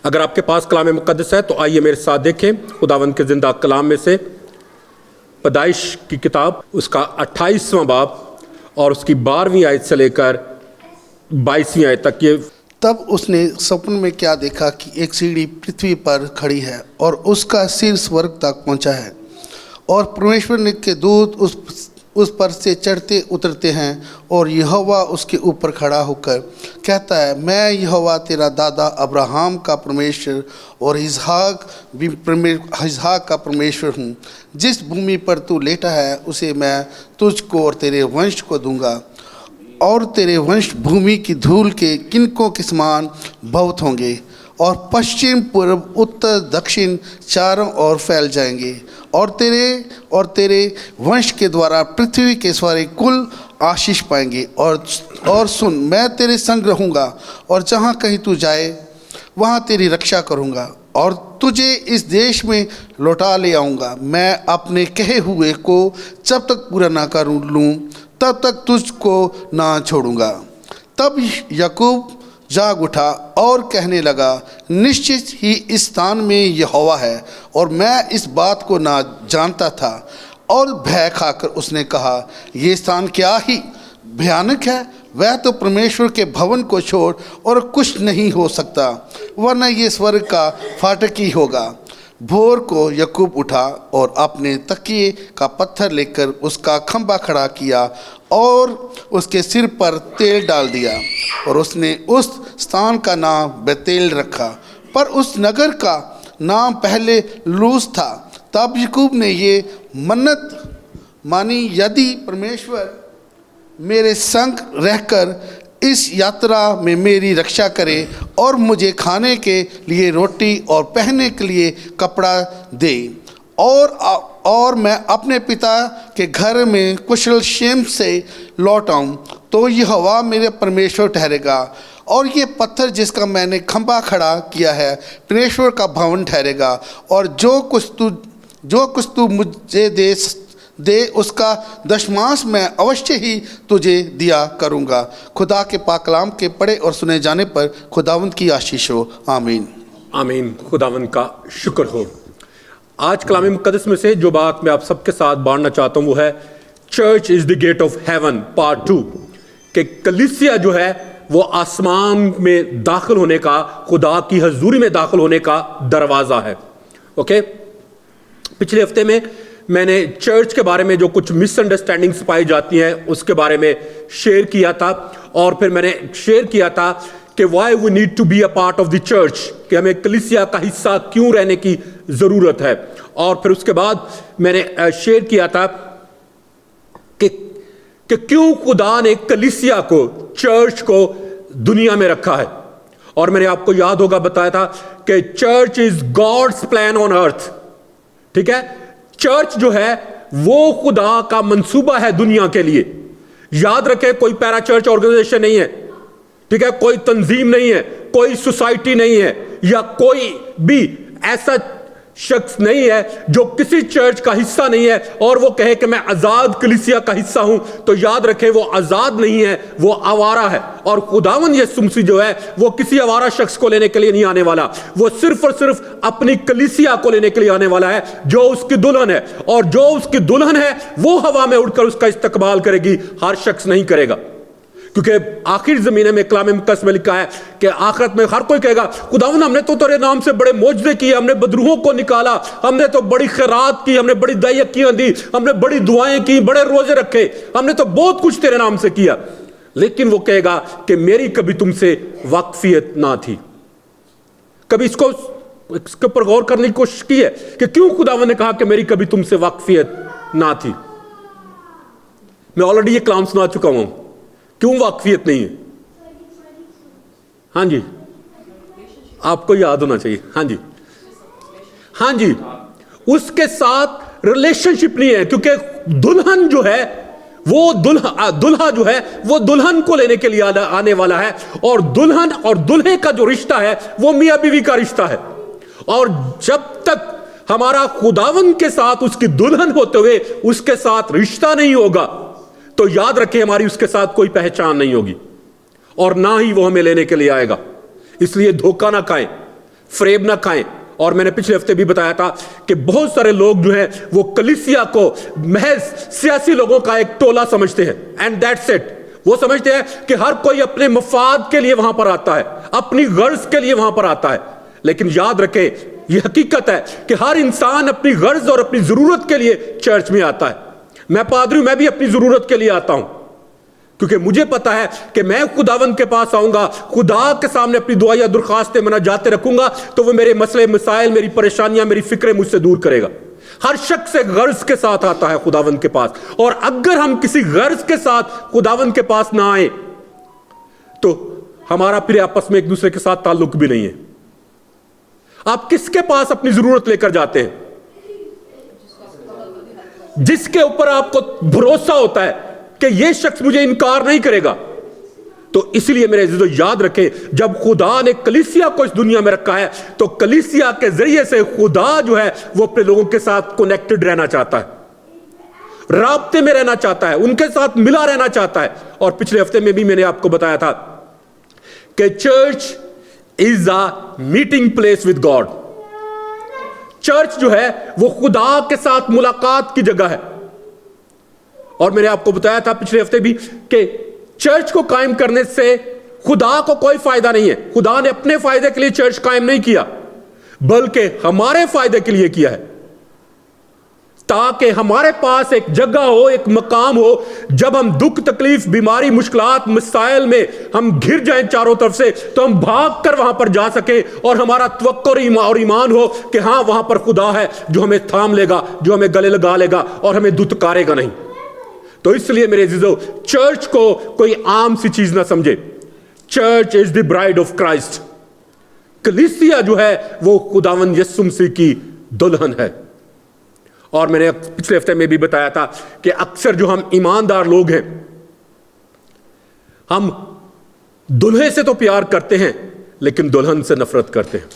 اگر آپ کے پاس کلام مقدس ہے تو آئیے میرے ساتھ دیکھیں خداوند کے زندہ کلام میں سے پیدائش کی کتاب اس کا 28واں باب اور اس کی 12ویں آیت سے لے کر 22ویں آیت تک. یہ تب اس نے سپن میں کیا دیکھا کہ ایک سیڑھی پرتھوی پر کھڑی ہے اور اس کا سر سورگ تک پہنچا ہے، اور پرمیشور کے دودت اس پر سے چڑھتے اترتے ہیں، اور یہوہ اس کے اوپر کھڑا ہو کر کہتا ہے، میں یہوہ تیرا دادا ابراہم کا پرمیشور اور اسحاق کا پرمیشور ہوں. جس بھومی پر تو لیٹا ہے اسے میں تجھ کو اور تیرے ونش کو دوں گا، اور تیرے ونش بھومی کی دھول کے کنکوں کے سمان بہت ہوں گے، اور پشچم پورب اتر دکشن چاروں اور پھیل جائیں گے، اور تیرے ونش کے دوارا پرتھوی کے سارے کل آشیش پائیں گے. اور سن، میں تیرے سنگ رہوں گا، اور جہاں کہیں تو جائے وہاں تیری رکشا کروں گا، اور تجھے اس دیش میں لوٹا لے آؤں گا. میں اپنے کہے ہوئے کو جب تک پورا نہ کر لوں تب تک تجھ کو نہ چھوڑوں گا. تب یعقوب جاگ اٹھا اور کہنے لگا، نشچت ہی اس ستان میں یہوہ ہے، اور میں اس بات کو نہ جانتا تھا. اور بھے کھا کر اس نے کہا، یہ ستان کیا ہی بھیانک ہے، وہ تو پرمیشور کے بھون کو چھوڑ اور کچھ نہیں ہو سکتا، ورنہ یہ سورگ کا فاٹک ہی ہوگا. بھور کو یعقوب اٹھا اور اپنے تکیے کا پتھر لے کر اس کا کھمبا کھڑا کیا اور اس کے سر پر تیل ڈال دیا، اور اس نے اس ستان کا نام بیتیل رکھا، پر اس نگر کا نام پہلے لوز تھا. تب یعقوب نے یہ منت مانی، یدی پرمیشور میرے سنگ رہ کر اس یاترا میں میری رکشا کرے اور مجھے کھانے کے لیے روٹی اور پہننے کے لیے کپڑا دے، اور میں اپنے پتا کے گھر میں کشل شیم سے لوٹ آؤں، تو یہوہ میرے پرمیشور ٹھہرے گا، اور یہ پتھر جس کا میں نے کھمبا کھڑا کیا ہے پرمیشور کا بھون ٹھہرے گا. اور جو کچھ تو مجھے دے اس کا دشماس میں اوشیہ ہی تجھے دیا کروں گا. خدا کے پاک کلام کے پڑھے اور سنے جانے پر خداوند کی آشیش ہو. آمین آمین. خداوند کا شکر ہو. آج کلام مقدس میں سے جو بات میں آپ سب کے ساتھ بانٹنا چاہتا ہوں وہ ہے church is the gate of heaven part 2، کہ کلیسیا جو ہے وہ آسمان میں داخل ہونے کا، خدا کی حضوری میں داخل ہونے کا دروازہ ہے. اوکے، پچھلے ہفتے میں نے چرچ کے بارے میں جو کچھ مس انڈرسٹینڈنگس پائی جاتی ہیں اس کے بارے میں شیئر کیا تھا، اور پھر میں نے شیئر کیا تھا کہ why we need to be a part of the church, کہ ہمیں کلیسیا کا حصہ کیوں رہنے کی ضرورت ہے. اور پھر اس کے بعد میں نے شیئر کیا تھا کہ کیوں خدا نے کلیسیا کو، چرچ کو دنیا میں رکھا ہے. اور میں نے آپ کو یاد ہوگا بتایا تھا کہ church is God's plan on earth. ٹھیک ہے، چرچ جو ہے وہ خدا کا منصوبہ ہے دنیا کے لیے. یاد رکھیں، کوئی پیرا چرچ آرگنائزیشن نہیں ہے، ٹھیک ہے، کوئی تنظیم نہیں ہے، کوئی سوسائٹی نہیں ہے، یا کوئی بھی ایسا شخص نہیں ہے جو کسی چرچ کا حصہ نہیں ہے اور وہ کہے کہ میں آزاد کلیسیا کا حصہ ہوں. تو یاد رکھیں، وہ آزاد نہیں ہے، وہ آوارہ ہے. اور خداوند یسوع مسیح جو ہے وہ کسی آوارہ شخص کو لینے کے لیے نہیں آنے والا، وہ صرف اور صرف اپنی کلیسیا کو لینے کے لیے آنے والا ہے جو اس کی دلہن ہے. اور جو اس کی دلہن ہے وہ ہوا میں اڑ کر اس کا استقبال کرے گی، ہر شخص نہیں کرے گا. کیونکہ آخر زمانے میں کلام مقدس میں لکھا ہے کہ آخرت میں ہر کوئی کہے گا، خداوند ہم نے تو تیرے نام سے بڑے معجزے کیے، ہم نے بدروحوں کو نکالا، ہم نے تو بڑی خیرات کی، ہم نے بڑی دعائیاں دی، ہم نے بڑی دعائیں کی، بڑے روزے رکھے، ہم نے تو بہت کچھ تیرے نام سے کیا. لیکن وہ کہے گا کہ میری کبھی تم سے واقفیت نہ تھی. کبھی اس کے اوپر غور کرنے کی کوشش کی ہے کہ کیوں خداوند نے کہا کہ میری کبھی تم سے واقفیت نہ تھی؟ میں آلریڈی یہ کلام سنا چکا ہوں. کیوں واقفیت نہیں ہے؟ ہاں جی، آپ کو یاد ہونا چاہیے. ہاں جی، اس کے ساتھ ریلیشن شپ نہیں ہے، کیونکہ دلہن جو ہے وہ دلہا جو ہے وہ دلہن کو لینے کے لیے آنے والا ہے، اور دلہن اور دلہے کا جو رشتہ ہے وہ میاں بیوی کا رشتہ ہے. اور جب تک ہمارا خداوند کے ساتھ اس کی دلہن ہوتے ہوئے اس کے ساتھ رشتہ نہیں ہوگا تو یاد رکھیں ہماری اس کے ساتھ کوئی پہچان نہیں ہوگی اور نہ ہی وہ ہمیں لینے کے لیے آئے گا. اس لیے دھوکہ نہ کھائیں, فریب نہ کھائیں. اور میں نے پچھلے ہفتے بھی بتایا تھا کہ بہت سارے لوگ جو ہیں وہ کلیسیا کو محض سیاسی لوگوں کا ایک ٹولہ سمجھتے ہیں, اینڈ دیٹس اٹ. وہ سمجھتے ہیں کہ ہر کوئی اپنے مفاد کے لیے وہاں پر آتا ہے, اپنی غرض کے لیے وہاں پر آتا ہے. لیکن یاد رکھیں یہ حقیقت ہے کہ ہر انسان اپنی غرض اور اپنی ضرورت کے لیے چرچ میں آتا ہے. میں پادری ہوں, میں بھی اپنی ضرورت کے لیے آتا ہوں, کیونکہ مجھے پتا ہے کہ میں خداوند کے پاس آؤں گا, خدا کے سامنے اپنی دعا یا درخواستیں مناجاتیں رکھوں گا, تو وہ میرے مسئلے مسائل, میری پریشانیاں, میری فکریں مجھ سے دور کرے گا. ہر شخص ایک غرض کے ساتھ آتا ہے خداوند کے پاس, اور اگر ہم کسی غرض کے ساتھ خداوند کے پاس نہ آئیں تو ہمارا پھر آپس میں ایک دوسرے کے ساتھ تعلق بھی نہیں ہے. آپ کس کے پاس اپنی ضرورت لے کر جاتے ہیں؟ جس کے اوپر آپ کو بھروسہ ہوتا ہے کہ یہ شخص مجھے انکار نہیں کرے گا. تو اس لیے میرے عزیزو یاد رکھیں, جب خدا نے کلیسیا کو اس دنیا میں رکھا ہے تو کلیسیا کے ذریعے سے خدا جو ہے وہ اپنے لوگوں کے ساتھ کنیکٹڈ رہنا چاہتا ہے, رابطے میں رہنا چاہتا ہے, ان کے ساتھ ملا رہنا چاہتا ہے. اور پچھلے ہفتے میں بھی میں نے آپ کو بتایا تھا کہ church is a meeting place with God. Church جو ہے وہ خدا کے ساتھ ملاقات کی جگہ ہے. اور میں نے آپ کو بتایا تھا پچھلے ہفتے بھی کہ چرچ کو قائم کرنے سے خدا کو کوئی فائدہ نہیں ہے. خدا نے اپنے فائدے کے لیے چرچ قائم نہیں کیا, بلکہ ہمارے فائدے کے لیے کیا ہے, تاکہ ہمارے پاس ایک جگہ ہو, ایک مقام ہو, جب ہم دکھ تکلیف بیماری مشکلات مسائل میں ہم گھر جائیں چاروں طرف سے, تو ہم بھاگ کر وہاں پر جا سکیں اور ہمارا توقع اور ایمان ہو کہ ہاں وہاں پر خدا ہے جو ہمیں تھام لے گا, جو ہمیں گلے لگا لے گا اور ہمیں دھتکارے گا نہیں. تو اس لیے میرے عزیزو چرچ کو کوئی عام سی چیز نہ سمجھے. Church is the bride of Christ. کلیسیا جو ہے وہ خداوند یسوع مسیح کی دلہن ہے. اور میں نے پچھلے ہفتے میں بھی بتایا تھا کہ اکثر جو ہم ایماندار لوگ ہیں, ہم دلہے سے تو پیار کرتے ہیں لیکن دلہن سے نفرت کرتے ہیں.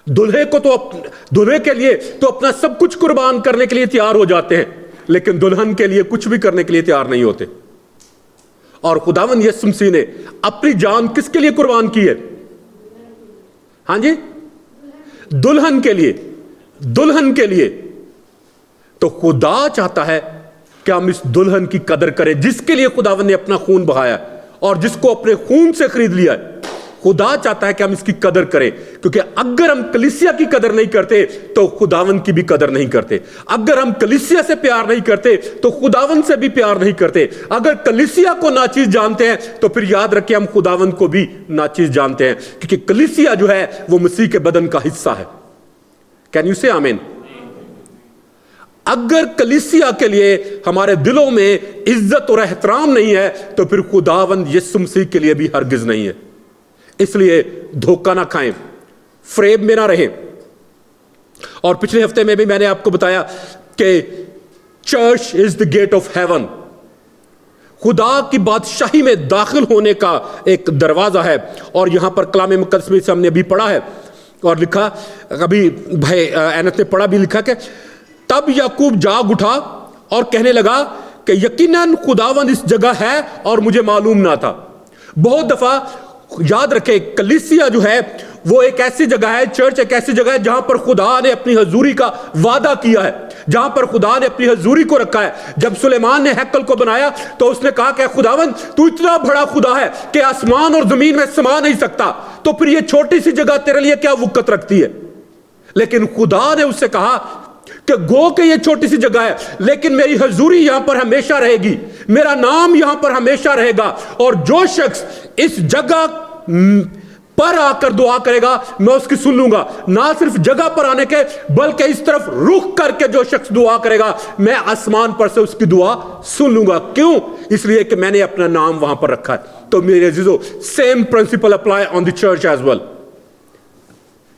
دلہے کے لیے تو اپنا سب کچھ قربان کرنے کے لیے تیار ہو جاتے ہیں, لیکن دلہن کے لیے کچھ بھی کرنے کے لیے تیار نہیں ہوتے. اور خداوند یسوع مسیح نے اپنی جان کس کے لیے قربان کی ہے؟ ہاں جی, دلہن کے لیے. دلہن کے لیے. تو خدا چاہتا ہے کہ ہم اس دلہن کی قدر کریں جس کے لیے خداوند نے اپنا خون بہایا اور جس کو اپنے خون سے خرید لیا ہے. خدا چاہتا ہے کہ ہم اس کی قدر کریں, کیونکہ اگر ہم کلیسیا کی قدر نہیں کرتے تو خداوند کی بھی قدر نہیں کرتے. اگر ہم کلیسیا سے پیار نہیں کرتے تو خداوند سے بھی پیار نہیں کرتے. اگر کلیسیا کو ناچیز جانتے ہیں تو پھر یاد رکھیں ہم خداوند کو بھی ناچیز جانتے ہیں, کیونکہ کلیسیا جو ہے وہ مسیح کے بدن کا حصہ ہے. کین یو سے آمین؟ اگر کلیسیا کے لیے ہمارے دلوں میں عزت اور احترام نہیں ہے تو پھر خداوند یسوع مسیح کے لیے بھی ہرگز نہیں ہے. اس لیے دھوکہ نہ کھائیں, فریب میں نہ رہیں. اور پچھلے ہفتے میں بھی میں نے آپ کو بتایا کہ church is the gate of heaven. خدا کی بادشاہی میں داخل ہونے کا ایک دروازہ ہے. اور یہاں پر کلام مقدس میں سے ہم نے ابھی پڑھا ہے اور لکھا, ابھی بھائی اینت نے پڑھا بھی, لکھا کہ تب یعقوب جاگ اٹھا اور کہنے لگا کہ یقیناً خداوند اس جگہ ہے اور مجھے معلوم نہ تھا. بہت دفعہ یاد رکھیں کلیسیا جو ہے وہ ایک ایسی جگہ ہے, چرچ ایک ایسی جگہ ہے جہاں پر خدا نے اپنی حضوری کا وعدہ کیا ہے, جہاں پر خدا نے اپنی حضوری کو رکھا ہے. جب سلیمان نے ہیکل کو بنایا تو اس نے کہا کہ خداوند تو اتنا بڑا خدا ہے کہ آسمان اور زمین میں سما نہیں سکتا, تو پھر یہ چھوٹی سی جگہ تیرے لیے کیا وقت رکھتی ہے؟ لیکن خدا نے اس سے کہا کہ گو کہ یہ چھوٹی سی جگہ ہے لیکن میری حضوری یہاں پر ہمیشہ رہے گی, میرا نام یہاں پر ہمیشہ رہے گا, اور جو شخص اس جگہ پر آ کر دعا کرے گا میں اس کی سن لوں گا. نہ صرف جگہ پر آنے کے بلکہ اس طرف رخ کر کے جو شخص دعا کرے گا میں آسمان پر سے اس کی دعا سن لوں گا. کیوں؟ اس لیے کہ میں نے اپنا نام وہاں پر رکھا ہے. تو میرے عزیزو same principle apply on the church as well,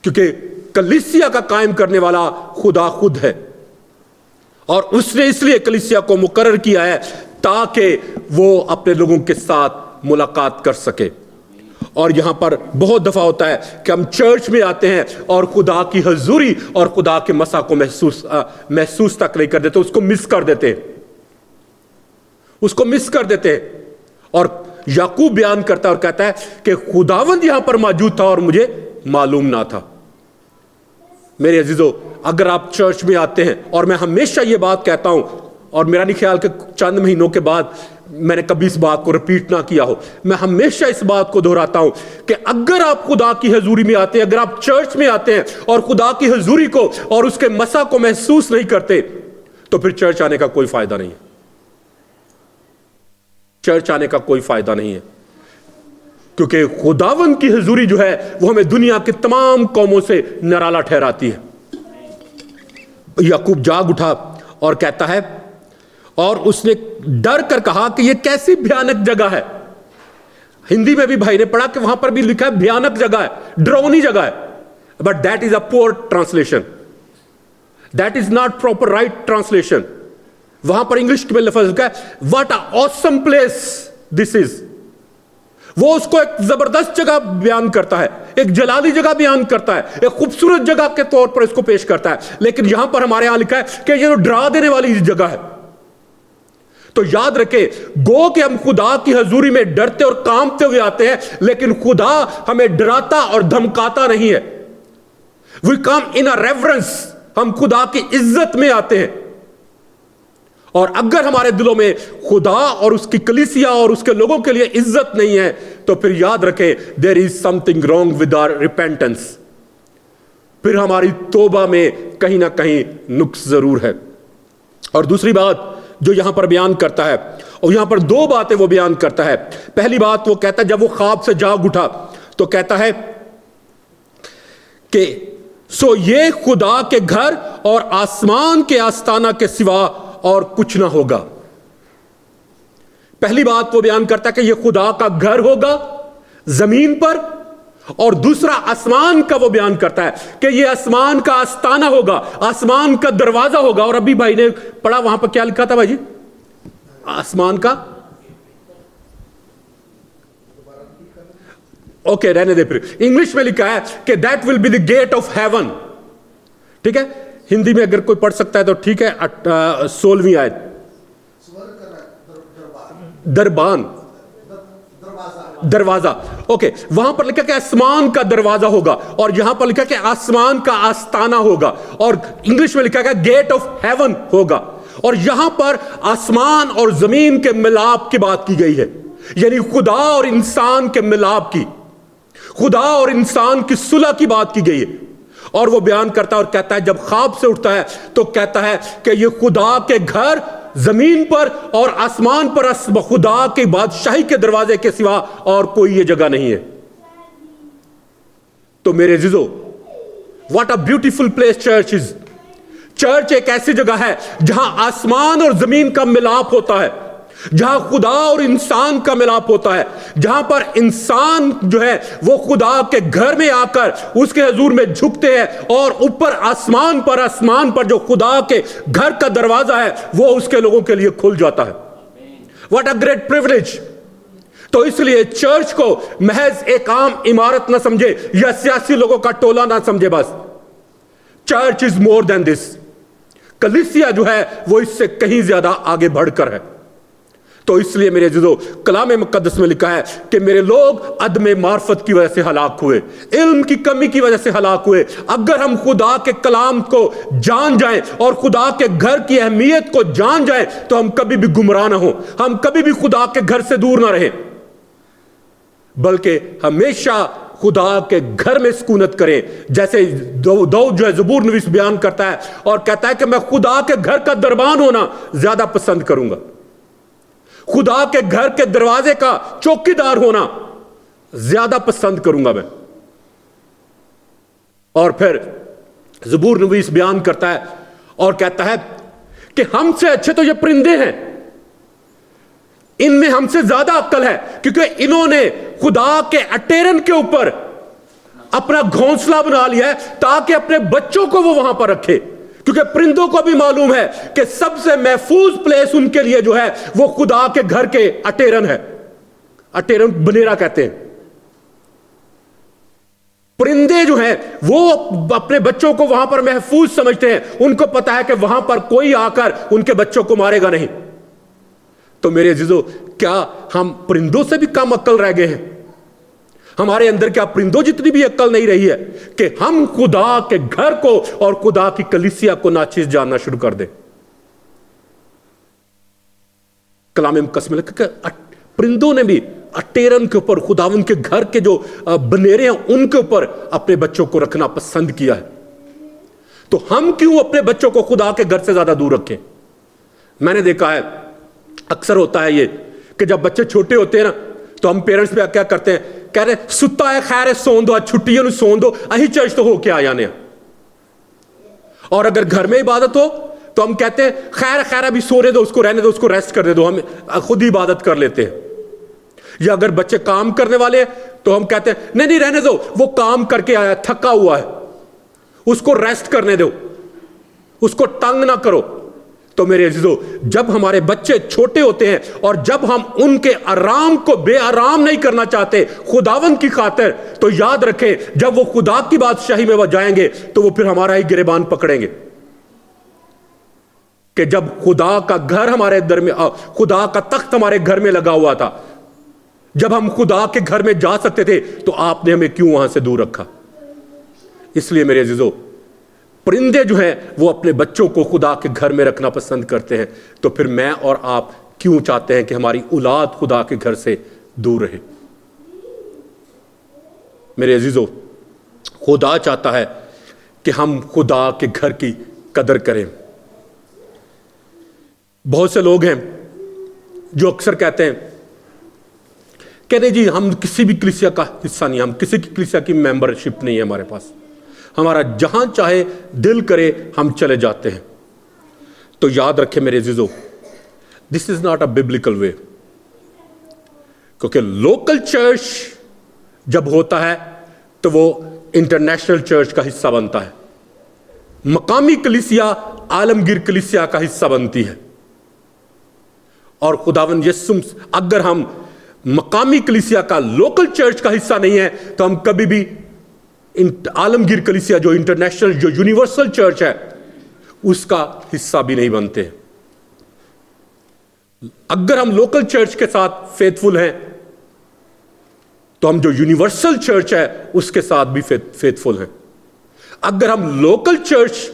کیونکہ کلیسیا کا قائم کرنے والا خدا خود ہے اور اس نے اس لیے کلیسیا کو مقرر کیا ہے تاکہ وہ اپنے لوگوں کے ساتھ ملاقات کر سکے. اور یہاں پر بہت دفعہ ہوتا ہے کہ ہم چرچ میں آتے ہیں اور خدا کی حضوری اور خدا کے مسا کو محسوس تک نہیں کر دیتے, اس کو مس کر دیتے. اس کو مس کر دیتے ہیں. اور یعقوب بیان کرتا ہے اور کہتا ہے کہ خداوند یہاں پر موجود تھا اور مجھے معلوم نہ تھا. میرے عزیزو، اگر آپ چرچ میں آتے ہیں، اور میں ہمیشہ یہ بات کہتا ہوں، اور میرا نہیں خیال کہ چند مہینوں کے بعد میں نے کبھی اس بات کو رپیٹ نہ کیا ہو، میں ہمیشہ اس بات کو دہراتا ہوں کہ اگر آپ خدا کی حضوری میں آتے ہیں، اگر آپ چرچ میں آتے ہیں اور خدا کی حضوری کو اور اس کے مسا کو محسوس نہیں کرتے، تو پھر چرچ آنے کا کوئی فائدہ نہیں ہے. چرچ آنے کا کوئی فائدہ نہیں ہے، کیونکہ خداوند کی حضوری جو ہے وہ ہمیں دنیا کی تمام قوموں سے نرالا ٹھہراتی ہے. یعقوب جاگ اٹھا اور کہتا ہے، اور اس نے ڈر کر کہا کہ یہ کیسی بھیانک جگہ ہے. ہندی میں بھی بھائی نے پڑھا کہ وہاں پر بھی لکھا ہے بھیانک جگہ ہے، ڈراؤنی جگہ ہے. بٹ دیٹ از اے پور translation, that is not proper right translation. وہاں پر انگلش میں لفظ لکھا ہے what a Assam place this از. وہ اس کو ایک زبردست جگہ بیان کرتا ہے، ایک جلالی جگہ بیان کرتا ہے، ایک خوبصورت جگہ کے طور پر اس کو پیش کرتا ہے. لیکن یہاں پر ہمارے ہاں لکھا ہے کہ یہ ڈرا دینے والی جگہ ہے. تو یاد رکھیں، گو کہ ہم خدا کی حضوری میں ڈرتے اور کانپتے ہوئے آتے ہیں، لیکن خدا ہمیں ڈراتا اور دھمکاتا نہیں ہے. We come in a reverence. ہم خدا کی عزت میں آتے ہیں. اور اگر ہمارے دلوں میں خدا اور اس کی کلیسیا اور اس کے لوگوں کے لیے عزت نہیں ہے، تو پھر یاد رکھیں there is something wrong with our repentance. پھر ہماری توبہ میں کہیں نہ کہیں نقص ضرور ہے. اور دوسری بات جو یہاں پر بیان کرتا ہے، اور یہاں پر دو باتیں وہ بیان کرتا ہے. پہلی بات وہ کہتا ہے جب وہ خواب سے جاگ اٹھا تو کہتا ہے کہ سو یہ خدا کے گھر اور آسمان کے آستانہ کے سوا اور کچھ نہ ہوگا. پہلی بات وہ بیان کرتا ہے کہ یہ خدا کا گھر ہوگا زمین پر، اور دوسرا آسمان کا وہ بیان کرتا ہے کہ یہ آسمان کا آستانہ ہوگا، آسمان کا دروازہ ہوگا. اور ابھی بھائی نے پڑھا وہاں پر کیا لکھا تھا بھائی جی؟ آسمان کا، اوکے رہنے دے. پھر انگلش میں لکھا ہے کہ that will be the gate of heaven. ٹھیک ہے، ہندی میں اگر کوئی پڑھ سکتا ہے تو ٹھیک ہے. 16ویں آیت، دربان، دروازہ. اوکے، وہاں پر لکھا کہ آسمان کا دروازہ ہوگا، اور یہاں پر لکھا کہ آسمان کا آستانہ ہوگا، اور انگلش میں لکھا کہ گیٹ آف ہیون ہوگا. اور یہاں پر آسمان اور زمین کے ملاپ کی بات کی گئی ہے، یعنی خدا اور انسان کے ملاپ کی، خدا اور انسان کی صلح کی بات کی گئی ہے. اور وہ بیان کرتا ہے اور کہتا ہے جب خواب سے اٹھتا ہے تو کہتا ہے کہ یہ خدا کے گھر زمین پر اور آسمان پر خدا کی بادشاہی کے دروازے کے سوا اور کوئی یہ جگہ نہیں ہے. تو میرے عزیزو، what a beautiful place church is. Church ایک ایسی جگہ ہے جہاں آسمان اور زمین کا ملاپ ہوتا ہے، جہاں خدا اور انسان کا ملاپ ہوتا ہے، جہاں پر انسان جو ہے وہ خدا کے گھر میں آ کر اس کے حضور میں جھکتے ہیں، اور اوپر آسمان پر جو خدا کے گھر کا دروازہ ہے وہ اس کے لوگوں کے لیے کھل جاتا ہے. What a great privilege. تو اس لیے چرچ کو محض ایک عام عمارت نہ سمجھے یا سیاسی لوگوں کا ٹولہ نہ سمجھے. بس چرچ از مور دین دس. کلیسیا جو ہے وہ اس سے کہیں زیادہ آگے بڑھ کر ہے. تو اس لیے میرے عزیزو، کلام مقدس میں لکھا ہے کہ میرے لوگ عدم معرفت کی وجہ سے ہلاک ہوئے، علم کی کمی کی وجہ سے ہلاک ہوئے. اگر ہم خدا کے کلام کو جان جائیں اور خدا کے گھر کی اہمیت کو جان جائیں تو ہم کبھی بھی گمراہ نہ ہوں، ہم کبھی بھی خدا کے گھر سے دور نہ رہیں، بلکہ ہمیشہ خدا کے گھر میں سکونت کریں. جیسے داؤد جو ہے زبور نویس بیان کرتا ہے اور کہتا ہے کہ میں خدا کے گھر کا دربان ہونا زیادہ پسند کروں گا، خدا کے گھر کے دروازے کا چوکی دار ہونا زیادہ پسند کروں گا میں. اور پھر زبور نویس بیان کرتا ہے اور کہتا ہے کہ ہم سے اچھے تو یہ پرندے ہیں، ان میں ہم سے زیادہ عقل ہے، کیونکہ انہوں نے خدا کے اٹیرن کے اوپر اپنا گھونسلہ بنا لیا ہے تاکہ اپنے بچوں کو وہ وہاں پر رکھے. کیونکہ پرندوں کو بھی معلوم ہے کہ سب سے محفوظ پلیس ان کے لیے جو ہے وہ خدا کے گھر کے اٹیرن ہے. اٹیرن بنیرا کہتے ہیں. پرندے جو ہیں وہ اپنے بچوں کو وہاں پر محفوظ سمجھتے ہیں، ان کو پتا ہے کہ وہاں پر کوئی آ کر ان کے بچوں کو مارے گا نہیں. تو میرے عزیزو کیا ہم پرندوں سے بھی کم عقل رہ گئے ہیں؟ ہمارے اندر کیا پرندوں جتنی بھی عقل نہیں رہی ہے کہ ہم خدا کے گھر کو اور خدا کی کلیسیا کو ناچیز جاننا شروع کر دیں؟ کلام مقدس میں لکھا کہ پرندوں نے بھی اٹیرن کے اوپر خداوند کے گھر کے جو بنیرے ہیں ان کے اوپر اپنے بچوں کو رکھنا پسند کیا ہے. تو ہم کیوں اپنے بچوں کو خدا کے گھر سے زیادہ دور رکھیں؟ میں نے دیکھا ہے اکثر ہوتا ہے یہ کہ جب بچے چھوٹے ہوتے ہیں نا تو ہم پیرنٹس بھی کیا کرتے ہیں، کہہ رہے ستا ہے خیر ہے سون دو، چھٹی ہے سون دو، اہی چرچ تو ہو کے آ جانے. اور اگر گھر میں عبادت ہو تو ہم کہتے ہیں خیر ابھی سونے دو، اس کو رہنے دو، اس کو ریسٹ کرنے دو، ہم خود ہی عبادت کر لیتے ہیں. یا اگر بچے کام کرنے والے ہیں تو ہم کہتے ہیں نہیں رہنے دو، وہ کام کر کے آیا تھکا ہوا ہے، اس کو ریسٹ کرنے دو، اس کو تنگ نہ کرو. تو میرے عزیزو جب ہمارے بچے چھوٹے ہوتے ہیں اور جب ہم ان کے آرام کو بے آرام نہیں کرنا چاہتے خداوند کی خاطر، تو یاد رکھیں جب وہ خدا کی بادشاہی میں وہ جائیں گے تو وہ پھر ہمارا ہی گریبان پکڑیں گے. کہ جب خدا کا گھر ہمارے در میں، خدا کا تخت ہمارے گھر میں لگا ہوا تھا، جب ہم خدا کے گھر میں جا سکتے تھے، تو آپ نے ہمیں کیوں وہاں سے دور رکھا؟ اس لیے میرے عزیزو پرندے جو ہیں وہ اپنے بچوں کو خدا کے گھر میں رکھنا پسند کرتے ہیں، تو پھر میں اور آپ کیوں چاہتے ہیں کہ ہماری اولاد خدا کے گھر سے دور رہے؟ میرے عزیزو خدا چاہتا ہے کہ ہم خدا کے گھر کی قدر کریں. بہت سے لوگ ہیں جو اکثر کہتے ہیں کہ نہیں جی ہم کسی بھی کلیسیا کا حصہ نہیں، ہم کسی کی کلیسیا کی ممبرشپ نہیں ہے ہمارے پاس، ہمارا جہاں چاہے دل کرے ہم چلے جاتے ہیں. تو یاد رکھیں میرے عزیزو دس از ناٹ اے ببلیکل وے، کیونکہ لوکل چرچ جب ہوتا ہے تو وہ انٹرنیشنل چرچ کا حصہ بنتا ہے، مقامی کلیسیا عالمگیر کلیسیا کا حصہ بنتی ہے. اور خداوند یسوع اگر ہم مقامی کلیسیا کا لوکل چرچ کا حصہ نہیں ہے تو ہم کبھی بھی عالمگیر کلیسیا جو انٹرنیشنل جو یونیورسل چرچ ہے اس کا حصہ بھی نہیں بنتے. اگر ہم لوکل چرچ کے ساتھ فیتھفل ہیں تو ہم جو یونیورسل چرچ ہے اس کے ساتھ بھی فیتھفل ہیں. اگر ہم لوکل چرچ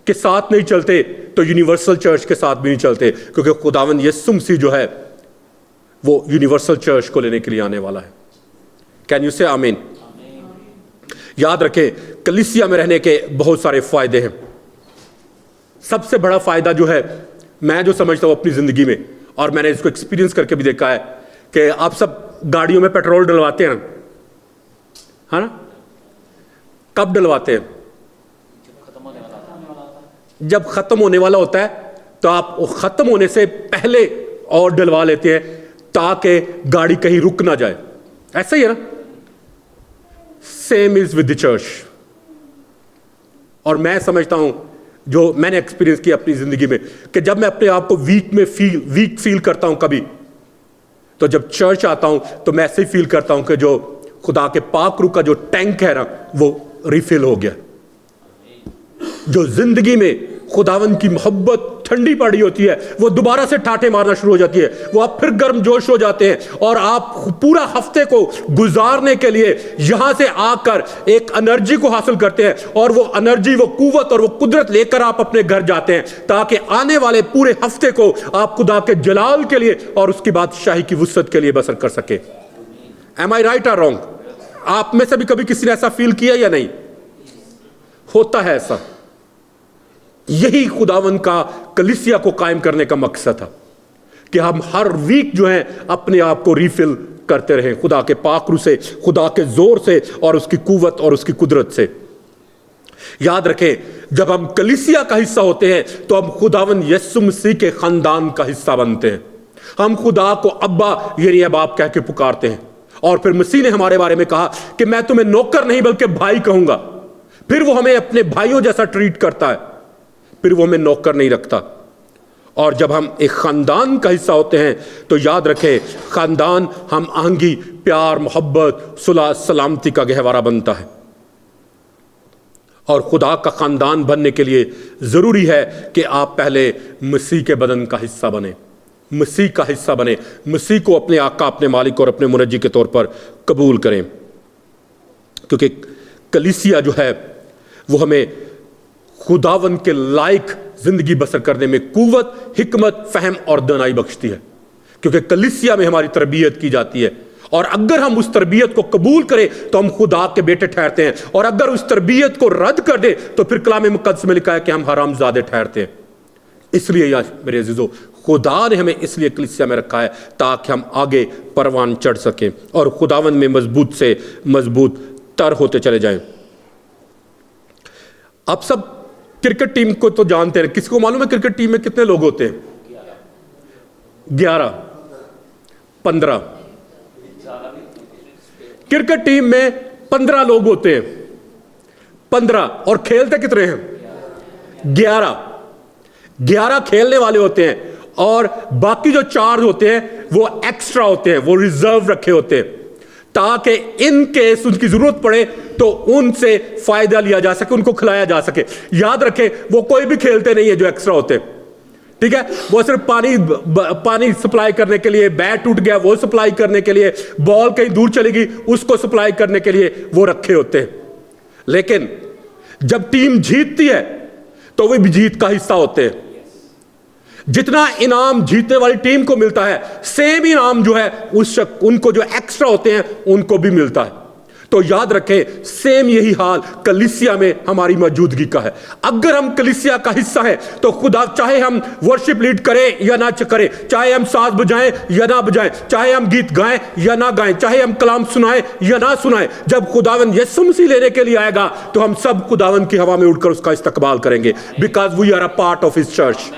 کے ساتھ نہیں چلتے تو یونیورسل چرچ کے ساتھ بھی نہیں چلتے، کیونکہ خداوند یسوع مسیح جو ہے وہ یونیورسل چرچ کو لینے کے لیے آنے والا ہے. کین یو سے آمین؟ یاد رکھیں کلیسیا میں رہنے کے بہت سارے فائدے ہیں. سب سے بڑا فائدہ جو ہے میں جو سمجھتا ہوں اپنی زندگی میں، اور میں نے اس کو ایکسپیرینس کر کے بھی دیکھا ہے، کہ آپ سب گاڑیوں میں پیٹرول ڈلواتے ہیں ہاں نا؟ کب ڈلواتے ہیں؟ جب ختم ہونے والا ہوتا ہے تو آپ ختم ہونے سے پہلے اور ڈلوا لیتے ہیں تاکہ گاڑی کہیں رک نہ جائے. ایسا ہی ہے نا؟ Same is with the church. اور میں سمجھتا ہوں جو میں نے ایکسپیرینس کیا اپنی زندگی میں کہ جب میں اپنے آپ کو ویک فیل کرتا ہوں کبھی، تو جب چرچ آتا ہوں تو میں ایسے ہی فیل کرتا ہوں کہ جو خدا کے پاک روح کا جو ٹینک ہے نا وہ ریفل ہو گیا. جو زندگی میں خداوند کی محبت ٹھنڈی پڑی ہوتی ہے وہ دوبارہ سے ٹھاٹے مارنا شروع ہو جاتی ہے، وہ آپ پھر گرم جوش ہو جاتے ہیں، اور آپ پورا ہفتے کو گزارنے کے لیے یہاں سے آ کر ایک انرجی کو حاصل کرتے ہیں، اور وہ انرجی، وہ قوت اور وہ قدرت لے کر آپ اپنے گھر جاتے ہیں تاکہ آنے والے پورے ہفتے کو آپ خدا کے جلال کے لیے اور اس کی بادشاہی کی وسعت کے لیے بسر کر سکے. Am I right or wrong؟ آپ میں سے بھی کبھی کسی نے ایسا فیل کیا یا نہیں؟ ہوتا ہے ایسا. یہی خداوند کا کلیسیا کو قائم کرنے کا مقصد تھا کہ ہم ہر ویک جو ہیں اپنے آپ کو ریفل کرتے رہیں خدا کے پاک روح سے، خدا کے زور سے اور اس کی قوت اور اس کی قدرت سے. یاد رکھیں جب ہم کلیسیا کا حصہ ہوتے ہیں تو ہم خداوند یسوع مسیح کے خاندان کا حصہ بنتے ہیں. ہم خدا کو ابا یعنی باپ کہہ کے پکارتے ہیں. اور پھر مسیح نے ہمارے بارے میں کہا کہ میں تمہیں نوکر نہیں بلکہ بھائی کہوں گا. پھر وہ ہمیں اپنے بھائیوں جیسا ٹریٹ کرتا ہے، پھر وہ ہمیں نوکر نہیں رکھتا. اور جب ہم ایک خاندان کا حصہ ہوتے ہیں تو یاد رکھیں خاندان ہم آہنگی، پیار، محبت، صلح، سلامتی کا گہوارہ بنتا ہے. اور خدا کا خاندان بننے کے لیے ضروری ہے کہ آپ پہلے مسیح کے بدن کا حصہ بنیں. مسیح کا حصہ بنے, مسیح کو اپنے آقا, اپنے مالک اور اپنے منجی کے طور پر قبول کریں. کیونکہ کلیسیا جو ہے وہ ہمیں خداوند کے لائق زندگی بسر کرنے میں قوت, حکمت, فہم اور دانائی بخشتی ہے. کیونکہ کلیسیا میں ہماری تربیت کی جاتی ہے, اور اگر ہم اس تربیت کو قبول کریں تو ہم خدا کے بیٹے ٹھہرتے ہیں, اور اگر اس تربیت کو رد کر دیں تو پھر کلام مقدس میں لکھا ہے کہ ہم حرام زادے ٹھہرتے ہیں. اس لیے یا میرے عزیزو, خدا نے ہمیں اس لیے کلیسیا میں رکھا ہے تاکہ ہم آگے پروان چڑھ سکیں اور خداوند میں مضبوط سے مضبوط تر ہوتے چلے جائیں. آپ سب کرکٹ ٹیم کو تو جانتے ہیں, کسی کو معلوم ہے کرکٹ ٹیم میں کتنے لوگ ہوتے ہیں؟ 11 15. کرکٹ ٹیم میں 15 لوگ ہوتے ہیں, 15, اور کھیلتے کتنے ہیں؟ 11 کھیلنے والے ہوتے ہیں, اور باقی جو 4 ہوتے ہیں وہ ایکسٹرا ہوتے ہیں, وہ ریزرو رکھے ہوتے ہیں تاکہ ان کیس ان کی ضرورت پڑے تو ان سے فائدہ لیا جا سکے, ان کو کھلایا جا سکے. یاد رکھیں وہ کوئی بھی کھیلتے نہیں ہے جو ایکسٹرا ہوتے, ٹھیک ہے؟ وہ صرف پانی سپلائی کرنے کے لیے, بیٹ ٹوٹ گیا وہ سپلائی کرنے کے لیے, بال کہیں دور چلی گئی اس کو سپلائی کرنے کے لیے وہ رکھے ہوتے ہیں. لیکن جب ٹیم جیتتی ہے تو وہ بھی جیت کا حصہ ہوتے ہیں. جتنا انعام جیتنے والی ٹیم کو ملتا ہے سیم انعام جو ہے ان کو جو ایکسٹرا ہوتے ہیں ان کو بھی ملتا ہے. تو یاد رکھیں سیم یہی حال کلیسیا میں ہماری موجودگی کا ہے. اگر ہم کلیسیا کا حصہ ہیں تو خدا چاہے ہم ورشپ لیڈ کریں یا نہ کریں, چاہے ہم ساز بجائیں یا نہ بجائیں, چاہے ہم گیت گائیں یا نہ گائیں, چاہے ہم کلام سنائیں یا نہ سنائیں, جب خداوند یسوع مسیح لینے کے لیے آئے گا تو ہم سب خداوند کی ہوا میں اٹھ کر اس کا استقبال کریں گے, because we are a part of his church.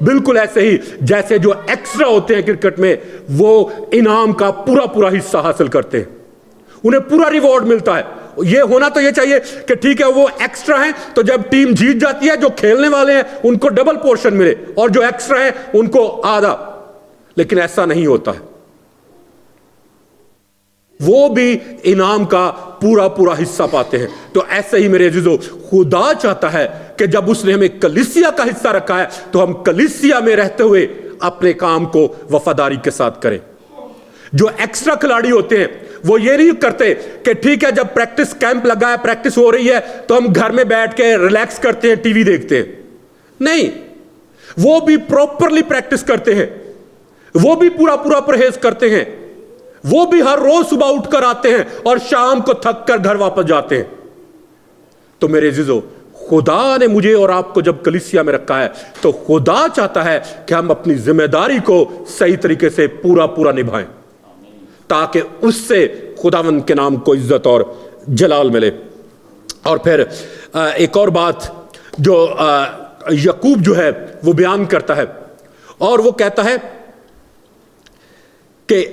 بالکل ایسے ہی جیسے جو ایکسٹرا ہوتے ہیں کرکٹ میں وہ انعام کا پورا حصہ حاصل کرتے ہیں, انہیں پورا ریوارڈ ملتا ہے. یہ ہونا تو یہ چاہیے کہ ٹھیک ہے وہ ایکسٹرا ہیں تو جب ٹیم جیت جاتی ہے جو کھیلنے والے ہیں ان کو ڈبل پورشن ملے, اور جو ایکسٹرا ہیں ان کو آدھا. لیکن ایسا نہیں ہوتا ہے, وہ بھی انعام کا پورا حصہ پاتے ہیں. تو ایسے ہی میرے عزیزو خدا چاہتا ہے کہ جب اس نے ہمیں کلیسیا کا حصہ رکھا ہے تو ہم کلیسیا میں رہتے ہوئے اپنے کام کو وفاداری کے ساتھ کریں. جو ایکسٹرا کھلاڑی ہوتے ہیں وہ یہ نہیں کرتے کہ ٹھیک ہے جب پریکٹس کیمپ لگا ہے, پریکٹس ہو رہی ہے تو ہم گھر میں بیٹھ کے ریلیکس کرتے ہیں, ٹی وی دیکھتے ہیں. نہیں, وہ بھی پراپرلی پریکٹس کرتے ہیں, وہ بھی پورا پرہیز کرتے ہیں, وہ بھی ہر روز صبح اٹھ کر آتے ہیں اور شام کو تھک کر گھر واپس جاتے ہیں. تو میرے عزیزو خدا نے مجھے اور آپ کو جب کلیسیا میں رکھا ہے تو خدا چاہتا ہے کہ ہم اپنی ذمہ داری کو صحیح طریقے سے پورا نبھائیں تاکہ اس سے خداوند کے نام کو عزت اور جلال ملے. اور پھر ایک اور بات جو یعقوب جو ہے وہ بیان کرتا ہے, اور وہ کہتا ہے کہ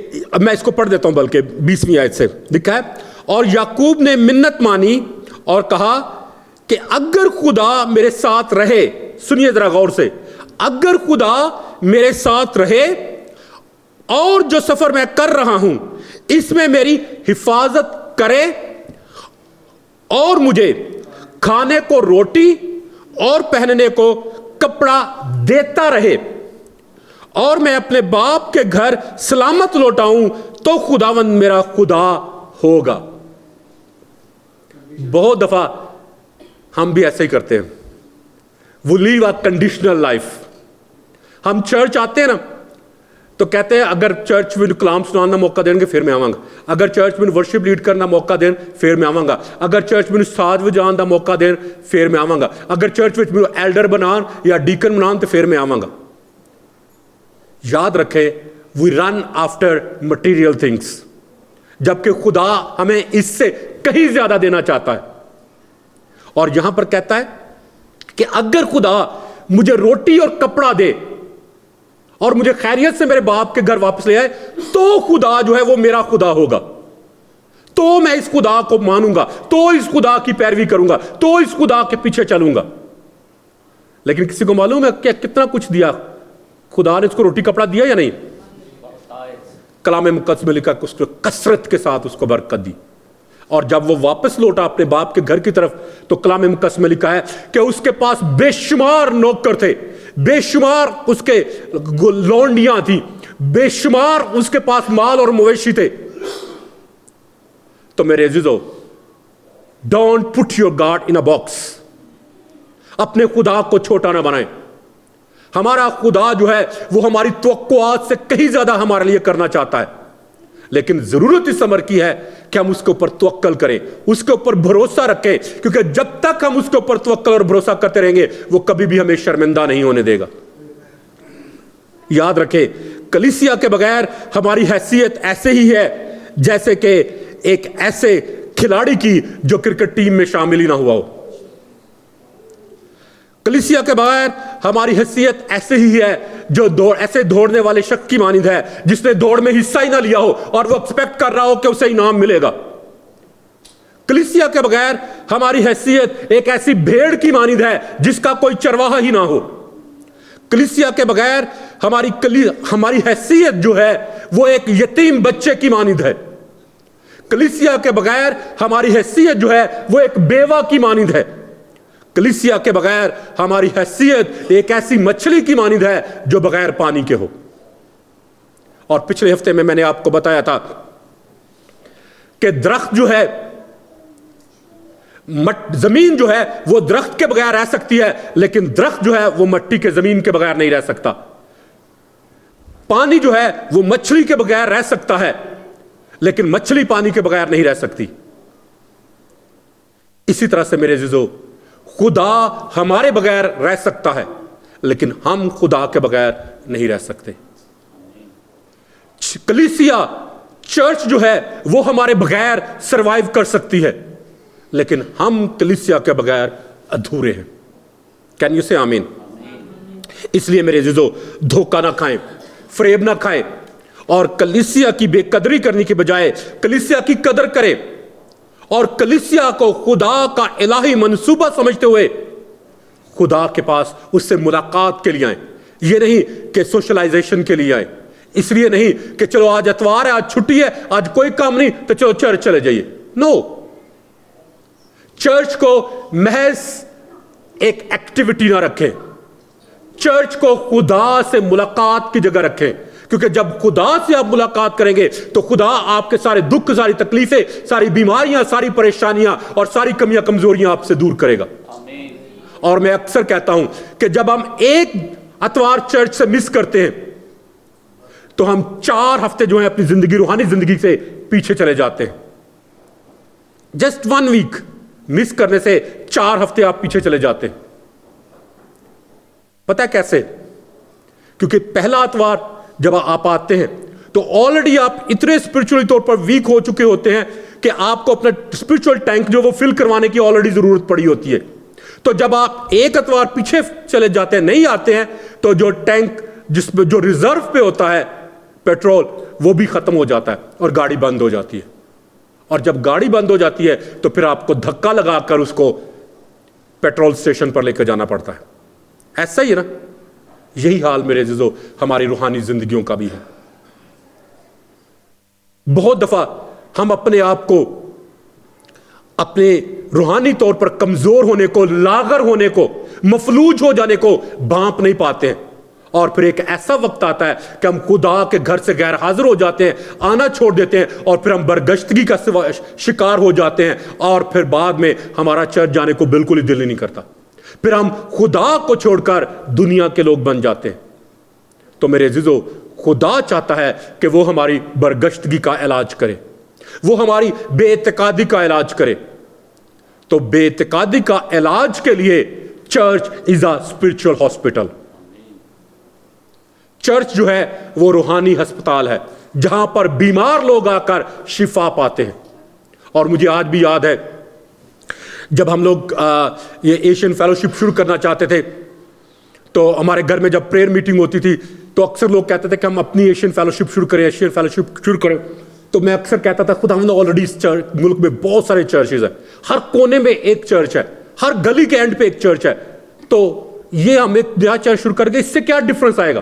میں اس کو پڑھ دیتا ہوں بلکہ 20ویں آیت سے لکھا ہے, اور یعقوب نے منت مانی اور کہا کہ اگر خدا میرے ساتھ رہے, سنیے ذرا غور سے, اگر خدا میرے ساتھ رہے اور جو سفر میں کر رہا ہوں اس میں میری حفاظت کرے اور مجھے کھانے کو روٹی اور پہننے کو کپڑا دیتا رہے اور میں اپنے باپ کے گھر سلامت لوٹاؤں تو خداوند میرا خدا ہوگا. بہت دفعہ ہم بھی ایسے ہی کرتے ہیں, وہ لیو اے کنڈیشنل لائف. ہم چرچ آتے ہیں نا تو کہتے ہیں اگر چرچ میں کلام سنانا موقع دیں گے پھر میں آواں گا, اگر چرچ میں ورشپ لیڈ کرنا موقع دیں پھر میں آواں گا, اگر چرچ میں ساز وجان دا موقع دیں پھر میں آواں گا, اگر چرچ میں ایلڈر بنان یا ڈیکن بنان تو پھر میں آواں گا. یاد رکھیں وی رن آفٹر مٹیریل تھنگس, جبکہ خدا ہمیں اس سے کہیں زیادہ دینا چاہتا ہے. اور یہاں پر کہتا ہے کہ اگر خدا مجھے روٹی اور کپڑا دے اور مجھے خیریت سے میرے باپ کے گھر واپس لے آئے تو خدا جو ہے وہ میرا خدا ہوگا, تو میں اس خدا کو مانوں گا, تو اس خدا کی پیروی کروں گا, تو اس خدا کے پیچھے چلوں گا. لیکن کسی کو معلوم ہے کہ کتنا کچھ دیا خدا نے, اس کو روٹی کپڑا دیا یا نہیں؟ کلام مقدس میں لکھا کہ اس کو کثرت کے ساتھ اس کو برکت دی. اور جب وہ واپس لوٹا اپنے باپ کے گھر کی طرف تو کلام مقدس میں لکھا ہے کہ اس کے پاس بے شمار نوکر تھے, بے شمار اس کے لونڈیاں تھیں, بے شمار اس کے پاس مال اور مویشی تھے. تو میرے عزیزو, don't put your God in a box. اپنے خدا کو چھوٹا نہ بنائیں. ہمارا خدا جو ہے وہ ہماری توقعات سے کہیں زیادہ ہمارے لیے کرنا چاہتا ہے, لیکن ضرورت اس امر کی ہے کہ ہم اس کے اوپر توکل کریں, اس کے اوپر بھروسہ رکھیں, کیونکہ جب تک ہم اس کے اوپر توکل اور بھروسہ کرتے رہیں گے وہ کبھی بھی ہمیں شرمندہ نہیں ہونے دے گا. یاد رکھیں, کلیسیا کے بغیر ہماری حیثیت ایسے ہی ہے جیسے کہ ایک ایسے کھلاڑی کی جو کرکٹ ٹیم میں شامل ہی نہ ہوا ہو. کلیسیا کے بغیر ہماری حیثیت ایسے ہی ہے جو ایسے دوڑنے والے شخص کی مانند ہے جس نے دوڑ میں حصہ ہی نہ لیا ہو اور وہ ایکسپیکٹ کر رہا ہو کہ اسے انعام ملے گا. کلیسیا کے بغیر ہماری حیثیت ایک ایسی بھیڑ کی مانند ہے جس کا کوئی چرواہا ہی نہ ہو. کلیسیا کے بغیر ہماری حیثیت جو ہے وہ ایک یتیم بچے کی مانند ہے. کلیسیا کے بغیر ہماری حیثیت جو ہے وہ ایک بیوہ کی مانند ہے. کلیسیا کے بغیر ہماری حیثیت ایک ایسی مچھلی کی مانند ہے جو بغیر پانی کے ہو. اور پچھلے ہفتے میں نے آپ کو بتایا تھا کہ درخت جو ہے, زمین جو ہے وہ درخت کے بغیر رہ سکتی ہے, لیکن درخت جو ہے وہ مٹی کے زمین کے بغیر نہیں رہ سکتا. پانی جو ہے وہ مچھلی کے بغیر رہ سکتا ہے, لیکن مچھلی پانی کے بغیر نہیں رہ سکتی. اسی طرح سے میرے عزیزو, خدا ہمارے بغیر رہ سکتا ہے, لیکن ہم خدا کے بغیر نہیں رہ سکتے. کلیسیا چرچ جو ہے وہ ہمارے بغیر سروائیو کر سکتی ہے, لیکن ہم کلیسیا کے بغیر ادھورے ہیں. کین یو سے آمین؟ اس لیے میرے عزیزو, دھوکہ نہ کھائیں, فریب نہ کھائیں, اور کلیسیا کی بے قدری کرنے کی بجائے کلیسیا کی قدر کریں, اور کلیسیا کو خدا کا الہی منصوبہ سمجھتے ہوئے خدا کے پاس اس سے ملاقات کے لیے آئیں. یہ نہیں کہ سوشلائزیشن کے لیے آئیں, اس لیے نہیں کہ چلو آج اتوار ہے, آج چھٹی ہے, آج کوئی کام نہیں تو چلو چرچ چلے جائیے. نو, چرچ کو محض ایک ایکٹیویٹی نہ رکھیں, چرچ کو خدا سے ملاقات کی جگہ رکھیں, کیونکہ جب خدا سے آپ ملاقات کریں گے تو خدا آپ کے سارے دکھ, ساری تکلیفیں, ساری بیماریاں, ساری پریشانیاں اور ساری کمیاں کمزوریاں آپ سے دور کرے گا. اور میں اکثر کہتا ہوں کہ جب ہم ایک اتوار چرچ سے مس کرتے ہیں تو ہم 4 ہفتے جو ہیں اپنی زندگی, روحانی زندگی سے پیچھے چلے جاتے ہیں. جسٹ 1 ویک مس کرنے سے 4 ہفتے آپ پیچھے چلے جاتے ہیں. پتہ ہے کیسے؟ کیونکہ پہلا اتوار جب آپ آتے ہیں تو آلریڈی آپ اتنے اسپرچولی طور پر ویک ہو چکے ہوتے ہیں کہ آپ کو اپنا اسپرچول ٹینک جو وہ فل کروانے کی آلریڈی ضرورت پڑی ہوتی ہے. تو جب آپ ایک اتوار پیچھے چلے جاتے ہیں, نہیں آتے ہیں, تو جو ٹینک جس میں جو ریزرو پہ ہوتا ہے پیٹرول وہ بھی ختم ہو جاتا ہے اور گاڑی بند ہو جاتی ہے. اور جب گاڑی بند ہو جاتی ہے تو پھر آپ کو دھکا لگا کر اس کو پیٹرول سٹیشن پر لے کے جانا پڑتا ہے. ایسا ہی ہے نا؟ یہی حال میرے عزیزو ہماری روحانی زندگیوں کا بھی ہے. بہت دفعہ ہم اپنے آپ کو اپنے روحانی طور پر کمزور ہونے کو, لاغر ہونے کو, مفلوج ہو جانے کو بھانپ نہیں پاتے ہیں, اور پھر ایک ایسا وقت آتا ہے کہ ہم خدا کے گھر سے غیر حاضر ہو جاتے ہیں, آنا چھوڑ دیتے ہیں, اور پھر ہم برگشتگی کا شکار ہو جاتے ہیں, اور پھر بعد میں ہمارا چرچ جانے کو بالکل ہی دل ہی نہیں کرتا. پھر ہم خدا کو چھوڑ کر دنیا کے لوگ بن جاتے ہیں. تو میرے عزیزو, خدا چاہتا ہے کہ وہ ہماری برگشتگی کا علاج کرے, وہ ہماری بے اعتقادی کا علاج کرے. تو بے اعتقادی کا علاج کے لیے چرچ از اے اسپرچوئل ہاسپٹل. چرچ جو ہے وہ روحانی ہسپتال ہے جہاں پر بیمار لوگ آ کر شفا پاتے ہیں. اور مجھے آج بھی یاد ہے جب ہم لوگ یہ ایشین فیلوشپ شروع کرنا چاہتے تھے تو ہمارے گھر میں جب پریئر میٹنگ ہوتی تھی تو اکثر لوگ کہتے تھے کہ ہم اپنی ایشین فیلوشپ شروع کریں, ایشین فیلوشپ شروع کریں. تو میں اکثر کہتا تھا خدا ہم آلریڈی اس ملک میں بہت سارے چرچز ہیں, ہر کونے میں ایک چرچ ہے, ہر گلی کے اینڈ پہ ایک چرچ ہے, تو یہ ہم ایک نیا چرچ شروع کر کے اس سے کیا ڈفرنس آئے گا؟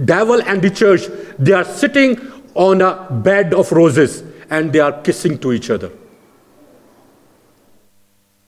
devil and the church, they are sitting on a bed of roses and they are kissing to each other.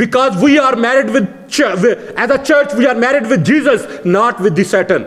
Because we are married with, as a church, we are married with Jesus, not with the Satan.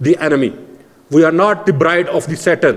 the enemy, we are not the bride of the Satan.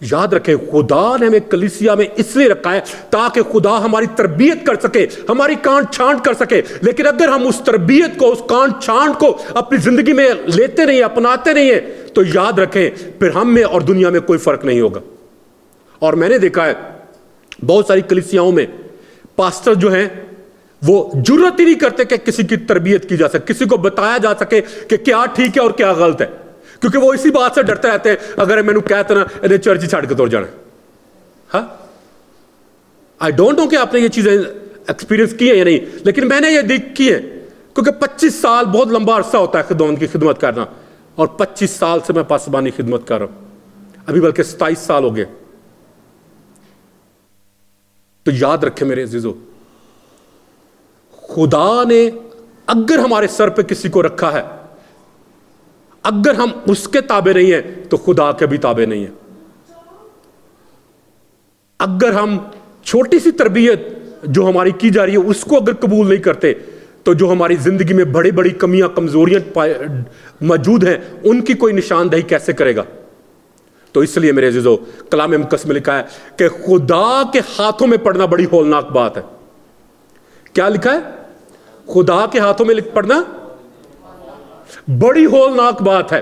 یاد رکھیں خدا نے ہمیں کلیسیا میں اس لیے رکھا ہے تاکہ خدا ہماری تربیت کر سکے, ہماری کانٹ چھانٹ کر سکے. لیکن اگر ہم اس تربیت کو, اس کانٹ چھانٹ کو اپنی زندگی میں لیتے نہیں, اپناتے نہیں ہیں, تو یاد رکھیں پھر ہم میں اور دنیا میں کوئی فرق نہیں ہوگا. اور میں نے دیکھا ہے بہت ساری کلیسیاؤں میں پاسٹر جو ہیں وہ جرات ہی نہیں کرتے کہ کسی کی تربیت کی جا سکے, کسی کو بتایا جا سکے کہ کیا ٹھیک ہے اور کیا غلط ہے, کیونکہ وہ اسی بات سے ڈرتے رہتے ہیں اگر میں نے کہتا نا انہیں چرچ ہی چھاڑ کے توڑ جانا. ہاں, آئی ڈونٹ نو کہ آپ نے یہ چیزیں ایکسپیرینس کی ہیں یا نہیں, لیکن میں نے یہ دیکھ کی ہے, کیونکہ 25 سال بہت لمبا عرصہ ہوتا ہے خداوند کی خدمت کرنا, اور 25 سال سے میں پاسبانی خدمت کر رہا ہوں, ابھی بلکہ 27 سال ہو گئے. تو یاد رکھیں میرے عزیزو, خدا نے اگر ہمارے سر پہ کسی کو رکھا ہے, اگر ہم اس کے تابع نہیں ہیں تو خدا کے بھی تابع نہیں ہیں. اگر ہم چھوٹی سی تربیت جو ہماری کی جا رہی ہے اس کو اگر قبول نہیں کرتے, تو جو ہماری زندگی میں بڑی بڑی کمیاں, کمزوریاں موجود ہیں, ان کی کوئی نشاندہی کیسے کرے گا؟ تو اس لیے میرے عزیزو کلام مقدس میں لکھا ہے کہ خدا کے ہاتھوں میں پڑنا بڑی ہولناک بات ہے. کیا لکھا ہے؟ خدا کے ہاتھوں میں پڑنا بڑی ہولناک بات ہے.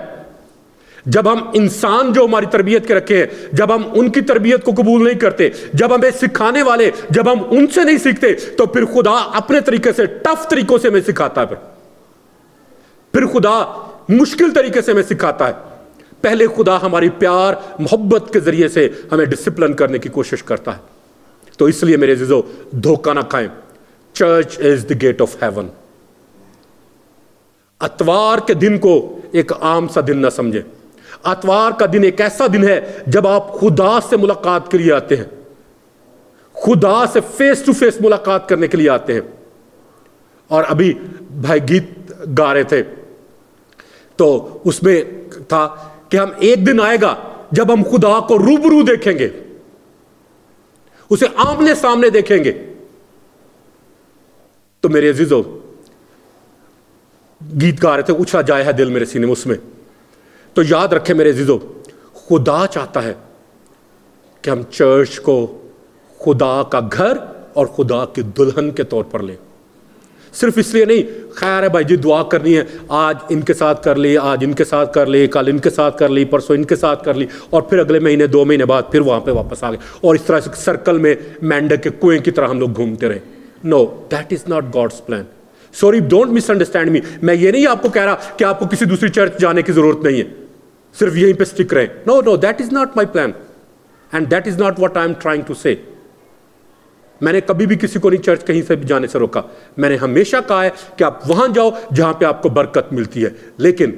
جب ہم انسان جو ہماری تربیت کے رکھے ہیں, جب ہم ان کی تربیت کو قبول نہیں کرتے, جب ہمیں سکھانے والے جب ہم ان سے نہیں سیکھتے, تو پھر خدا اپنے طریقے سے, ٹف طریقوں سے ہمیں سکھاتا ہے. پھر خدا مشکل طریقے سے ہمیں سکھاتا ہے. پہلے خدا ہماری پیار محبت کے ذریعے سے ہمیں ڈسپلن کرنے کی کوشش کرتا ہے. تو اس لیے میرے عزیزو دھوکہ نہ کھائیں. Church is the gate of heaven. اتوار کے دن کو ایک عام سا دن نہ سمجھیں. اتوار کا دن ایک ایسا دن ہے جب آپ خدا سے ملاقات کے لیے آتے ہیں, خدا سے فیس ٹو فیس ملاقات کرنے کے لیے آتے ہیں. اور ابھی بھائی گیت گا رہے تھے تو اس میں تھا کہ ہم ایک دن آئے گا جب ہم خدا کو روبرو دیکھیں گے, اسے آمنے سامنے دیکھیں گے. تو میرے عزیزو گیت گا رہے تھے اچھلا جائے ہے دل میرے سینے میں, اس میں تو یاد رکھیں میرے عزیزو خدا چاہتا ہے کہ ہم چرچ کو خدا کا گھر اور خدا کی دلہن کے طور پر لیں. صرف اس لیے نہیں, خیر ہے بھائی جی دعا کرنی ہے, آج ان کے ساتھ کر لی, آج ان کے ساتھ کر لی, کل ان کے ساتھ کر لی, پرسوں ان کے ساتھ کر لی, اور پھر اگلے مہینے 2 مہینے بعد پھر وہاں پہ واپس آ گئے, اور اس طرح سے سرکل میں مینڈک کے کنویں کی طرح ہم لوگ گھومتے رہے. No, that is not God's plan. Sorry, don't misunderstand me. میں یہ نہیں آپ کو کہہ رہا کہ آپ کو کسی دوسری چرچ جانے کی ضرورت نہیں ہے, صرف یہیں پہ اسٹک رہیں. No no, that is not my plan and that is not what I am trying to say. میں نے کبھی بھی کسی کو نہیں چرچ کہیں سے بھی جانے سے روکا. میں نے ہمیشہ کہا ہے کہ آپ وہاں جاؤ جہاں پہ آپ کو برکت ملتی ہے, لیکن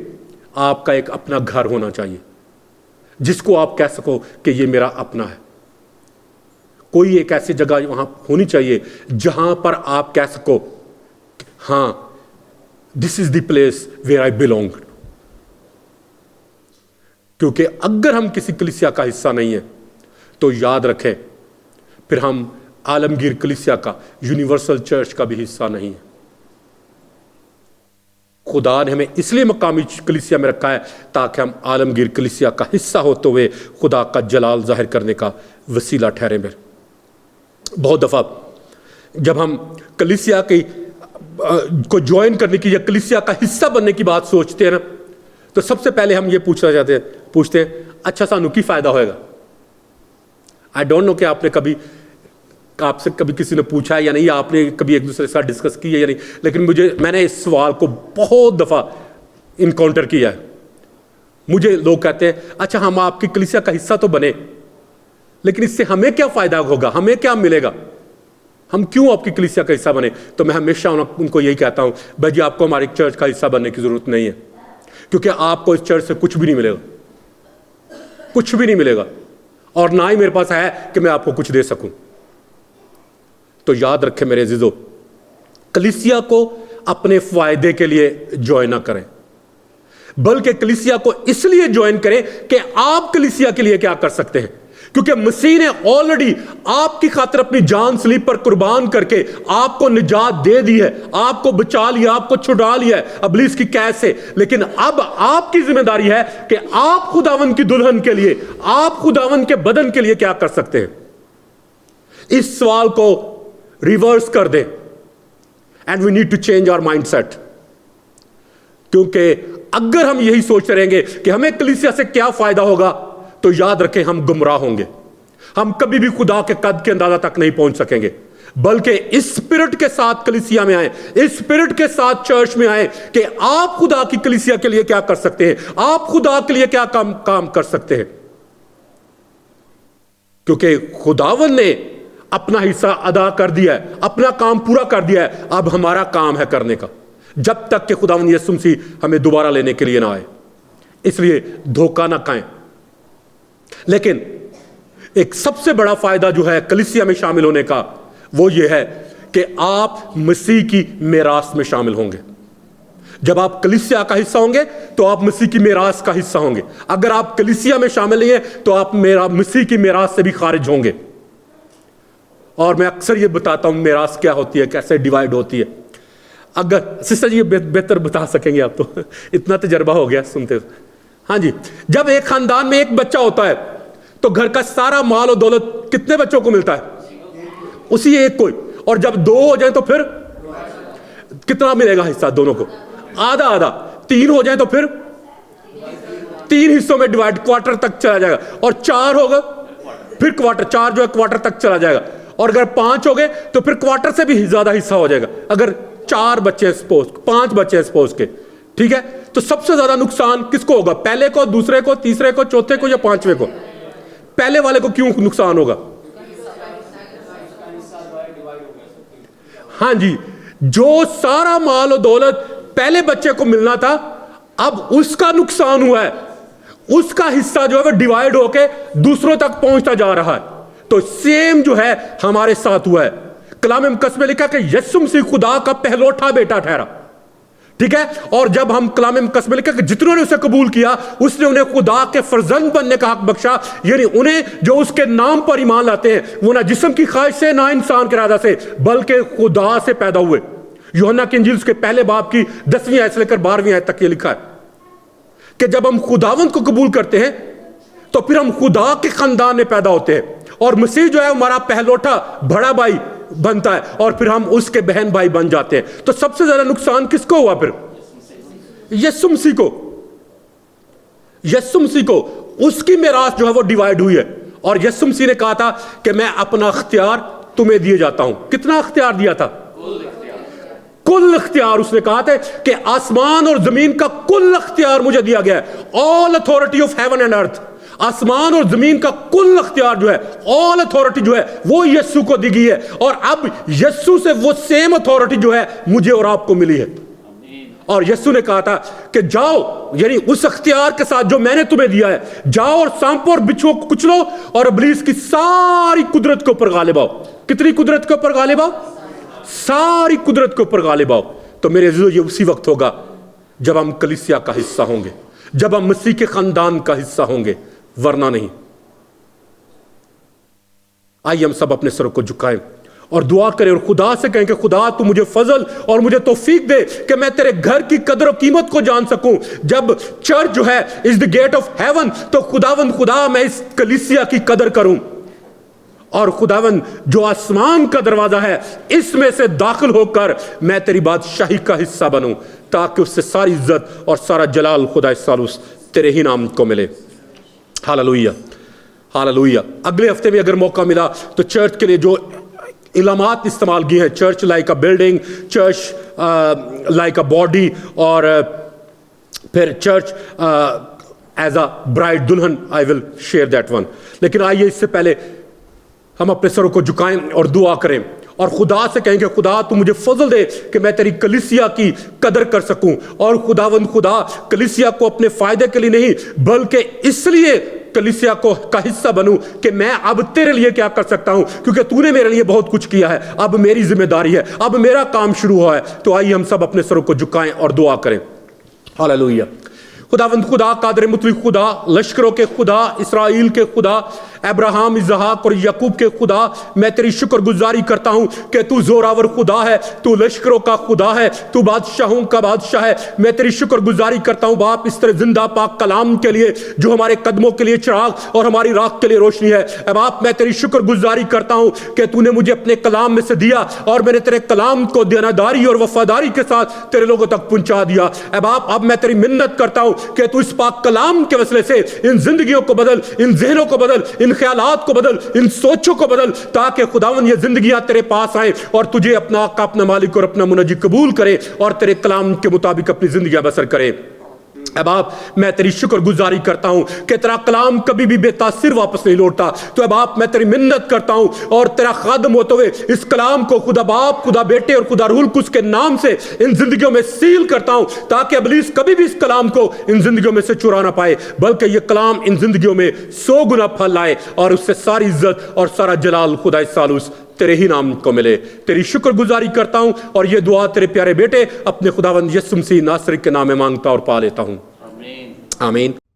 آپ کا ایک اپنا گھر ہونا چاہیے جس کو آپ کہہ سکو کہ یہ میرا اپنا ہے. کوئی ایک ایسی جگہ وہاں ہونی چاہیے جہاں پر آپ کہہ سکو ہاں this is the place where I belong. کیونکہ اگر ہم کسی کلیسیا کا حصہ نہیں ہیں تو یاد رکھیں پھر ہم عالمگیر کلیسیا کا, یونیورسل چرچ کا بھی حصہ نہیں ہے. خدا نے ہمیں اس لیے مقامی کلیسیا میں رکھا ہے تاکہ ہم عالمگیر کلیسیا کا حصہ ہوتے ہوئے خدا کا جلال ظاہر کرنے کا وسیلہ ٹھہرے. میں بہت دفعہ جب ہم کلیسیا کی کو جوائن کرنے کی یا کلیسیا کا حصہ بننے کی بات سوچتے ہیں نا, تو سب سے پہلے ہم یہ پوچھتے ہیں اچھا سانو کی فائدہ ہوئے گا. آئی ڈونٹ نو کہ آپ نے کبھی آپ سے کبھی کسی نے پوچھا ہے یا نہیں, آپ نے کبھی ایک دوسرے کے ساتھ ڈسکس کی ہے یا نہیں, لیکن میں نے اس سوال کو بہت دفعہ انکاؤنٹر کیا ہے. مجھے لوگ کہتے ہیں اچھا ہم آپ کی کلیسیا کا حصہ تو بنے, لیکن اس سے ہمیں کیا فائدہ ہوگا, ہمیں کیا ملے گا, ہم کیوں آپ کی کلیسیا کا حصہ بنے؟ تو میں ہمیشہ ان کو یہی کہتا ہوں بھائی جی آپ کو ہماری چرچ کا حصہ بننے کی ضرورت نہیں ہے, کیونکہ آپ کو اس چرچ سے کچھ بھی نہیں ملے گا, کچھ بھی نہیں ملے گا, اور نہ ہی میرے پاس ہے کہ میں آپ کو کچھ دے سکوں. تو یاد رکھیں میرے عزیزو, کلیسیا کو اپنے فائدے کے لیے جوائن نہ کریں, بلکہ کلیسیا کو اس لیے جوائن کریں کہ آپ کلیسیا کے لیے کیا کر سکتے ہیں. کیونکہ مسیح نے آلریڈی آپ کی خاطر اپنی جان صلیب پر قربان کر کے آپ کو نجات دے دی ہے, آپ کو بچا لیا, آپ کو چھڑا لیا ہے ابلیس کی قید سے. لیکن اب آپ کی ذمہ داری ہے کہ آپ خداوند کی دلہن کے لیے, آپ خداوند کے بدن کے لیے کیا کر سکتے ہیں. اس سوال کو ریورس کر دیں. And we need to change our mind set. کیونکہ اگر ہم یہی سوچتے رہیں گے کہ ہمیں کلیسیا سے کیا فائدہ ہوگا, تو یاد رکھیں ہم گمراہ ہوں گے. ہم کبھی بھی خدا کے قد کے اندازہ تک نہیں پہنچ سکیں گے. بلکہ اس اسپرٹ کے ساتھ کلیسیا میں آئیں, اس اسپرٹ کے ساتھ چرچ میں آئیں کہ آپ خدا کی کلیسیا کے لیے کیا کر سکتے ہیں, آپ خدا کے لیے کیا کام کر سکتے ہیں. کیونکہ خداوند نے اپنا حصہ ادا کر دیا ہے, اپنا کام پورا کر دیا ہے. اب ہمارا کام ہے کرنے کا, جب تک کہ خداوند یسوع مسیح ہمیں دوبارہ لینے کے لیے نہ آئے. اس لیے دھوکہ نہ کھائیں. لیکن ایک سب سے بڑا فائدہ جو ہے کلیسیا میں شامل ہونے کا, وہ یہ ہے کہ آپ مسیح کی میراث میں شامل ہوں گے. جب آپ کلیسیا کا حصہ ہوں گے تو آپ مسیح کی میراث کا حصہ ہوں گے. اگر آپ کلیسیا میں شامل نہیں ہیں تو آپ مسیح کی میراث سے بھی خارج ہوں گے. اور میں اکثر یہ بتاتا ہوں میراث کیا ہوتی ہے, کیسے ڈیوائیڈ ہوتی ہے. اگر سسٹر جی بہتر بتا سکیں گے آپ, تو اتنا تجربہ ہو گیا سنتے. ہاں جی, جب ایک خاندان میں ایک بچہ ہوتا ہے تو گھر کا سارا مال و دولت کتنے بچوں کو ملتا ہے؟ اسی ایک کو. اور جب دو ہو جائیں تو پھر کتنا ملے گا حصہ دونوں کو؟ آدھا آدھا. تین ہو جائیں تو پھر تین حصوں میں ڈیوائڈ, کوارٹر تک چلا جائے گا. اور چار ہوگا پھر کوارٹر, چار جو ہے کوارٹر تک چلا جائے گا. اور اگر پانچ ہو گئے تو پھر کوارٹر سے بھی زیادہ حصہ ہو جائے گا. اگر چار بچے سپوز, پانچ بچے سپوز کے, ٹھیک ہے, تو سب سے زیادہ نقصان کس کو ہوگا؟ پہلے کو, دوسرے کو, تیسرے کو, چوتھے کو یا پانچویں کو؟ پہلے والے کو کیوں نقصان ہوگا؟ ہاں جی, جو سارا مال و دولت پہلے بچے کو ملنا تھا اب اس کا نقصان ہوا ہے. اس کا حصہ جو ہے وہ ڈیوائیڈ ہو کے دوسروں تک پہنچتا جا رہا ہے. تو سیم جو ہے ہمارے ساتھ ہوا ہے. کلام مقدس میں لکھا کہ یسوع مسیح خدا کا پہلوٹا بیٹا ٹھہرا, ٹھیک ہے. اور جب ہم کلام مقدس میں لکھا کہ جتنوں نے اسے قبول کیا اس نے انہیں خدا کے فرزند بننے کا حق بخشا. یعنی انہیں جو اس کے نام پر ایمان لاتے ہیں وہ نہ جسم کی خواہش سے, نہ انسان کے ارادہ سے, بلکہ خدا سے پیدا ہوئے. یوحنا کی انجیل اس کے پہلے باب کی 10ویں آیت سے لے کر 12ویں آیت تک یہ لکھا ہے کہ جب ہم خداوند کو قبول کرتے ہیں تو پھر ہم خدا کے خاندان میں پیدا ہوتے ہیں. اور مسیح جو ہے ہمارا پہلوٹا بڑا بھائی بنتا ہے, اور پھر ہم اس کے بہن بھائی بن جاتے ہیں. تو سب سے زیادہ نقصان کس کو ہوا پھر؟ یسوع مسیح کو. یسوع مسیح کو اس کی میراث جو ہے وہ ڈیوائیڈ ہوئی ہے. اور یسوع مسیح نے کہا تھا کہ میں اپنا اختیار تمہیں دیے جاتا ہوں. کتنا اختیار دیا تھا؟ کل اختیار. اس نے کہا تھا کہ آسمان اور زمین کا کل اختیار مجھے دیا گیا ہے. آل اتھارٹی آف ہیون اینڈ ارتھ. آسمان اور زمین کا کل اختیار جو ہے, آل اتھارٹی جو ہے وہ یسوع کو دی گئی ہے. اور اب یسوع سے وہ سیم اتھارٹی جو ہے مجھے اور آپ کو ملی ہے. اور یسوع نے کہا تھا کہ جاؤ, یعنی اس اختیار کے ساتھ جو میں نے تمہیں دیا ہے, جاؤ اور سانپوں اور بچھوؤں کو کچلو اور ابلیس کی ساری قدرت کے اوپر غالب آؤ. کتنی قدرت کے اوپر غالب آؤ؟ ساری قدرت کے اوپر غالب آؤ. تو میرے عزیزو یہ اسی وقت ہوگا جب ہم کلیسیا کا حصہ ہوں گے, جب ہم مسیح کے خاندان کا حصہ ہوں گے, ورنہ نہیں. آئیے ہم سب اپنے سروں کو جھکائیں اور دعا کریں اور خدا سے کہیں کہ خدا تو مجھے فضل اور مجھے توفیق دے کہ میں تیرے گھر کی قدر و قیمت کو جان سکوں. جب چرچ جو ہے از دی گیٹ آف ہیون, تو خدا میں اس کلیسیا کی قدر کروں. اور خداوند جو آسمان کا دروازہ ہے اس میں سے داخل ہو کر میں تیری بادشاہی کا حصہ بنوں, تاکہ اس سے ساری عزت اور سارا جلال خدا سالوس تیرے ہی نام کو ملے. Hallelujah hallelujah. اگلے ہفتے میں اگر موقع ملا تو چرچ کے لیے جو علامات استعمال کی ہیں, church like a building, church like a body, اور پھر چرچ ایز اے برائڈ, دلہن, آئی ول شیئر دیٹ ون. لیکن آئیے اس سے پہلے ہم اپنے سروں کو جھکائیں اور دعا کریں اور خدا سے کہیں کہ خدا تو مجھے فضل دے کہ میں تیری کلیسیا کی قدر کر سکوں. اور خداوند خدا کلیسیا کو اپنے فائدے کے لیے نہیں بلکہ اس لیے کلیسیا کا حصہ بنوں کہ میں اب تیرے لیے کیا کر سکتا ہوں, کیونکہ تو نے میرے لیے بہت کچھ کیا ہے. اب میری ذمہ داری ہے, اب میرا کام شروع ہوا ہے. تو آئیے ہم سب اپنے سروں کو جھکائیں اور دعا کریں. ہاللویہ. خداوند خدا قادر مطلق خدا, لشکروں کے خدا, اسرائیل کے خدا, ابراہیم، اسحاق اور یعقوب کے خدا، میں تیری شکر گزاری کرتا ہوں کہ تو زوراور خدا ہے، تو لشکروں کا خدا ہے، تو بادشاہوں کا بادشاہ ہے۔ میں تیری شکر گزاری کرتا ہوں باپ اس طرح زندہ پاک کلام کے لیے جو ہمارے قدموں کے لیے چراغ اور ہماری راہ کے لیے روشنی ہے۔ اے باپ میں تیری شکر گزاری کرتا ہوں کہ تو نے مجھے اپنے کلام میں سے دیا اور میں نے تیرے کلام کو دیانتداری اور وفاداری کے ساتھ تیرے لوگوں تک پہنچا دیا۔ اے باپ اب میں تیری منت کرتا ہوں کہ تو اس پاک کلام کے وسیلے سے ان زندگیوں کو بدل، ان ذہنوں کو بدل، ان خیالات کو بدل، ان سوچوں کو بدل، تاکہ خداوند یہ زندگیاں تیرے پاس آئیں اور تجھے اپنا آقا، اپنا مالک اور اپنا منجی قبول کرے اور تیرے کلام کے مطابق اپنی زندگیاں بسر کرے۔ اے باپ میں تیری شکر گزاری کرتا ہوں کہ تیرا کلام کبھی بھی بے تاثر واپس نہیں لوٹتا۔ تو اے باپ میں تیری منت کرتا ہوں اور تیرا خادم ہوتے ہوئے اس کلام کو خدا باپ، خدا بیٹے اور خدا روح القدس کے نام سے ان زندگیوں میں سیل کرتا ہوں، تاکہ ابلیس کبھی بھی اس کلام کو ان زندگیوں میں سے چرا نہ پائے، بلکہ یہ کلام ان زندگیوں میں 100 گنا پھل لائے اور اس سے ساری عزت اور سارا جلال خدا ثالوث تیرے ہی نام کو ملے۔ تیری شکر گزاری کرتا ہوں اور یہ دعا تیرے پیارے بیٹے اپنے خداوند یسوع مسیح ناصری کے نام میں مانگتا اور پا لیتا ہوں، آمین۔